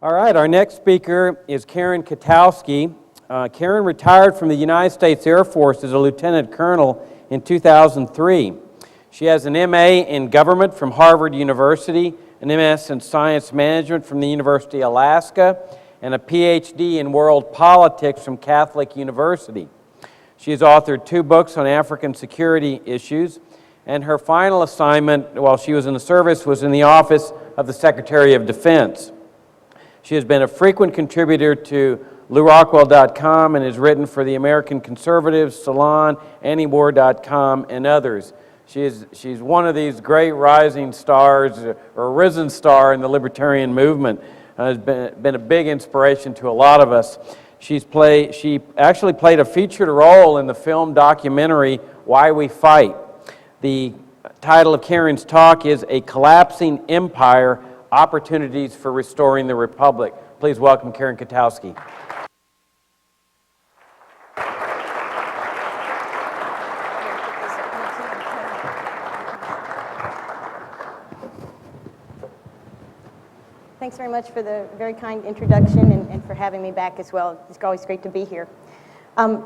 All right, our next speaker is Kwiatkowski. Karen retired from the United States Air Force as a lieutenant colonel in 2003. She has an MA in government from Harvard University, an MS in science management from the University of Alaska, and a PhD in world politics from Catholic University. She has authored 2 books on African security issues, and her final assignment while she was in the service was in the office of the Secretary of Defense. She has been a frequent contributor to LouRockwell.com and has written for the American Conservatives, Salon, Anywar.com, and others. She's one of these great rising stars, or risen star in the libertarian movement. Has been a big inspiration to a lot of us. She actually played a featured role in the film documentary Why We Fight. The title of Karen's talk is A Collapsing Empire, Opportunities for Restoring the Republic. Please welcome Karen Kwiatkowski. Thanks very much for the very kind introduction and for having me back as well. It's always great to be here.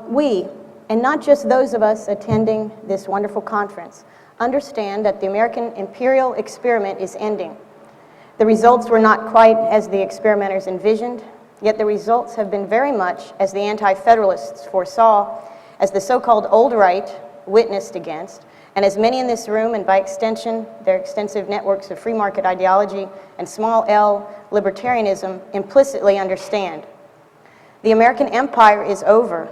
We, and not just those of us attending this wonderful conference, understand that the American imperial experiment is ending. The results were not quite as the experimenters envisioned, yet the results have been very much as the anti-federalists foresaw, as the so-called old right witnessed against, and as many in this room, and by extension, their extensive networks of free market ideology and small L libertarianism implicitly understand. The American empire is over.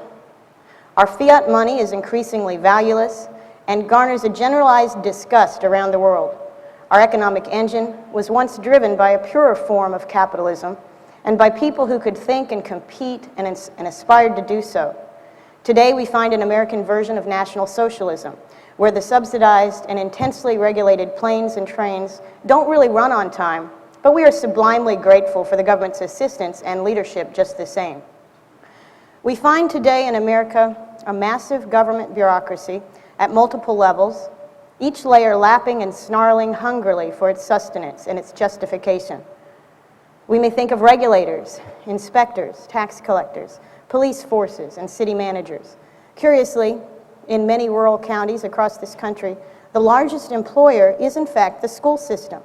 Our fiat money is increasingly valueless and garners a generalized disgust around the world. Our economic engine was once driven by a purer form of capitalism and by people who could think and compete and aspired to do so. Today we find an American version of National Socialism, where the subsidized and intensely regulated planes and trains don't really run on time, but we are sublimely grateful for the government's assistance and leadership just the same. We find today in America a massive government bureaucracy at multiple levels, each layer lapping and snarling hungrily for its sustenance and its justification. We may think of regulators, inspectors, tax collectors, police forces, and city managers. Curiously, in many rural counties across this country, the largest employer is in fact the school system,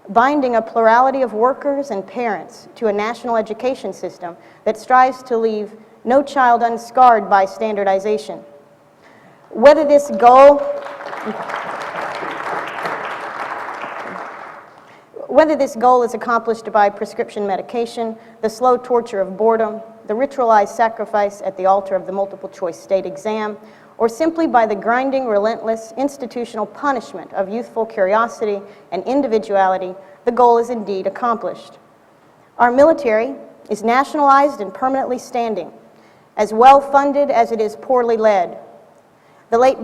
binding a plurality of workers and parents to a national education system that strives to leave no child unscarred by standardization. Whether this goal is accomplished by prescription medication, the slow torture of boredom, the ritualized sacrifice at the altar of the multiple choice state exam, or simply by the grinding, relentless, institutional punishment of youthful curiosity and individuality, the goal is indeed accomplished. Our military is nationalized and permanently standing, as well funded as it is poorly led. The late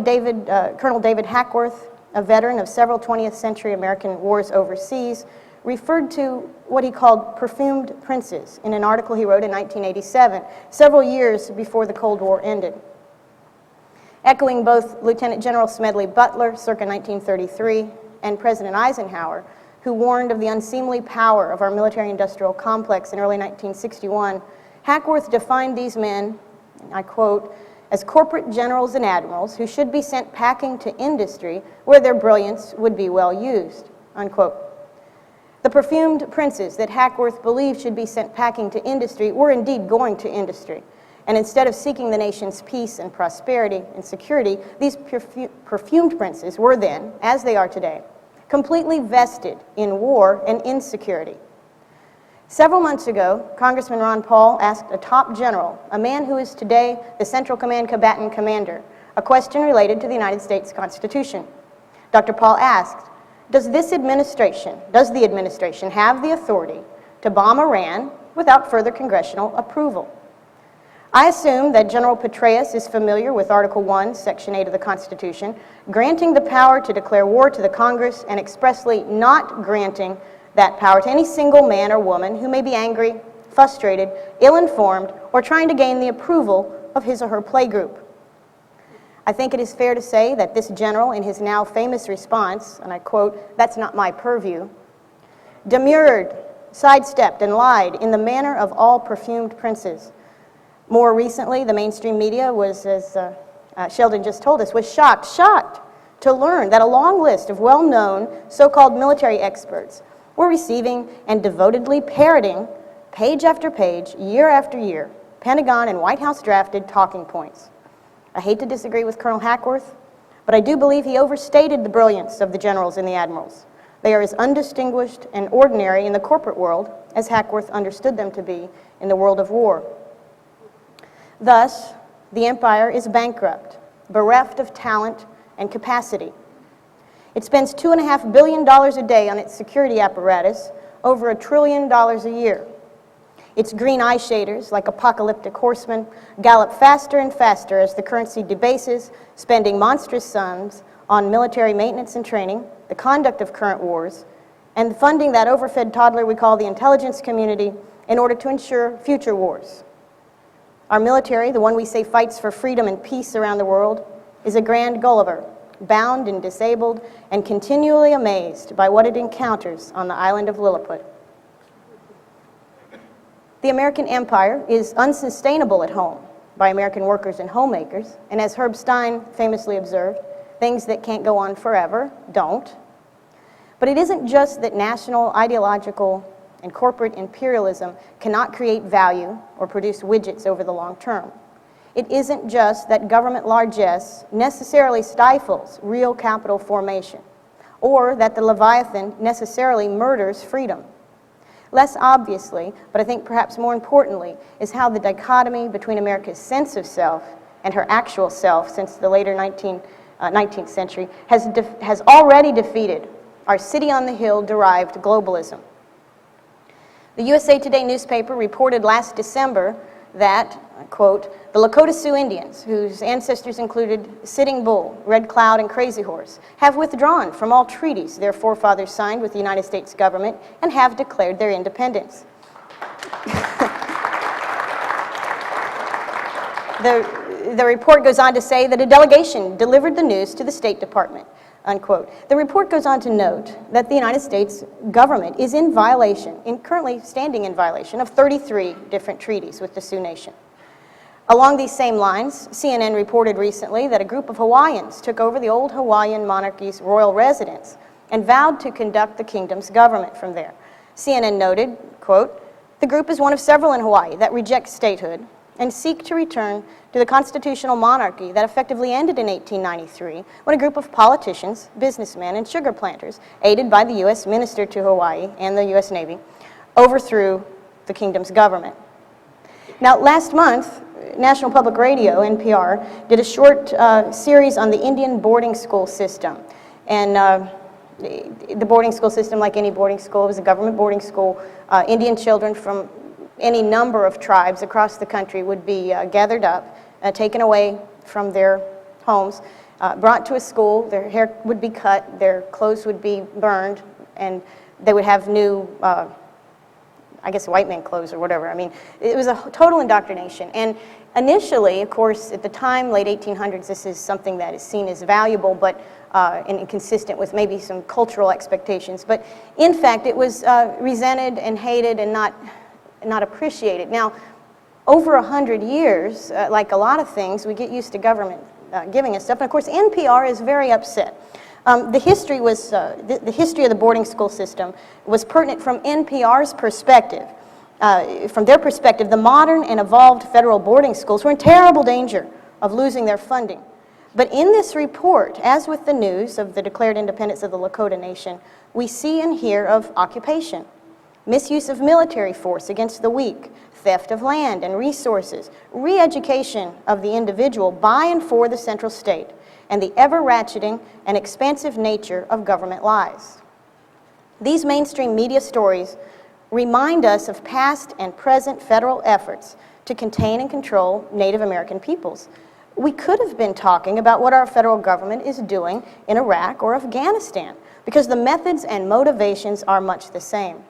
Colonel David Hackworth, a veteran of several 20th century American wars overseas, referred to what he called perfumed princes in an article he wrote in 1987, several years before the Cold War ended. Echoing both Lieutenant General Smedley Butler, circa 1933, and President Eisenhower, who warned of the unseemly power of our military-industrial complex in early 1961, Hackworth defined these men, and I quote, as corporate generals and admirals who should be sent packing to industry where their brilliance would be well used, unquote. The perfumed princes that Hackworth believed should be sent packing to industry were indeed going to industry. And instead of seeking the nation's peace and prosperity and security, these perfumed princes were then, as they are today, completely vested in war and insecurity. Several months ago, Congressman Ron Paul asked a top general, a man who is today the Central Command combatant commander, a question related to the United States Constitution. Dr. Paul asked, does the administration have the authority to bomb Iran without further congressional approval? I assume that General Petraeus is familiar with Article 1, Section 8 of the Constitution, granting the power to declare war to the Congress and expressly not granting that power to any single man or woman who may be angry, frustrated, ill-informed, or trying to gain the approval of his or her playgroup. I think it is fair to say that this general, in his now famous response, and I quote, "That's not my purview," demurred sidestepped and lied in the manner of all perfumed princes. More recently, the mainstream media was, as Sheldon just told us, was shocked to learn that a long list of well-known so-called military experts were receiving and devotedly parroting, page after page, year after year, Pentagon and White House drafted talking points. I hate to disagree with Colonel Hackworth, but I do believe he overstated the brilliance of the generals and the admirals. They are as undistinguished and ordinary in the corporate world as Hackworth understood them to be in the world of war. Thus, the empire is bankrupt, bereft of talent and capacity. It spends $2.5 billion a day on its security apparatus, over $1 trillion a year. Its green eye shaders, like apocalyptic horsemen, gallop faster and faster as the currency debases, spending monstrous sums on military maintenance and training, the conduct of current wars, and funding that overfed toddler we call the intelligence community in order to ensure future wars. Our military, the one we say fights for freedom and peace around the world, is a grand Gulliver, bound and disabled and continually amazed by what it encounters on the island of Lilliput. The American empire is unsustainable at home by American workers and homemakers, and as Herb Stein famously observed, things that can't go on forever don't. But it isn't just that national, ideological, and corporate imperialism cannot create value or produce widgets over the long term. It isn't just that government largesse necessarily stifles real capital formation, or that the Leviathan necessarily murders freedom. Less obviously, but I think perhaps more importantly, is how the dichotomy between America's sense of self and her actual self since the later 19th century has already defeated our city on the hill derived globalism. The USA Today newspaper reported last December that, quote, the Lakota Sioux Indians, whose ancestors included Sitting Bull, Red Cloud, and Crazy Horse, have withdrawn from all treaties their forefathers signed with the United States government and have declared their independence. The report goes on to say that a delegation delivered the news to the State Department, unquote. The report goes on to note that the United States government is in violation, currently standing in violation of 33 different treaties with the Sioux Nation. Along these same lines, CNN reported recently that a group of Hawaiians took over the old Hawaiian monarchy's royal residence and vowed to conduct the kingdom's government from there. CNN noted, quote, the group is one of several in Hawaii that reject statehood and seek to return to the constitutional monarchy that effectively ended in 1893 when a group of politicians, businessmen, and sugar planters, aided by the U.S. minister to Hawaii and the U.S. Navy, overthrew the kingdom's government. Now, last month, National Public Radio, NPR, did a short series on the Indian boarding school system. And the boarding school system, like any boarding school, was a government boarding school. Indian children from any number of tribes across the country would be gathered up, taken away from their homes, brought to a school. Their hair would be cut, their clothes would be burned, and they would have new, I guess, white man clothes or whatever. I mean, it was a total indoctrination. And initially, of course, at the time, late 1800s, this is something that is seen as valuable, but and consistent with maybe some cultural expectations. But in fact, it was resented and hated and not appreciated. Now, over 100 years, like a lot of things, we get used to government giving us stuff. And of course, NPR is very upset. The history was the history of the boarding school system was pertinent from NPR's perspective. From their perspective, the modern and evolved federal boarding schools were in terrible danger of losing their funding. But in this report, as with the news of the declared independence of the Lakota Nation, we see and hear of occupation, misuse of military force against the weak, theft of land and resources, re-education of the individual by and for the central state, and the ever-ratcheting and expansive nature of government lies. These mainstream media stories remind us of past and present federal efforts to contain and control Native American peoples. We could have been talking about what our federal government is doing in Iraq or Afghanistan, because the methods and motivations are much the same.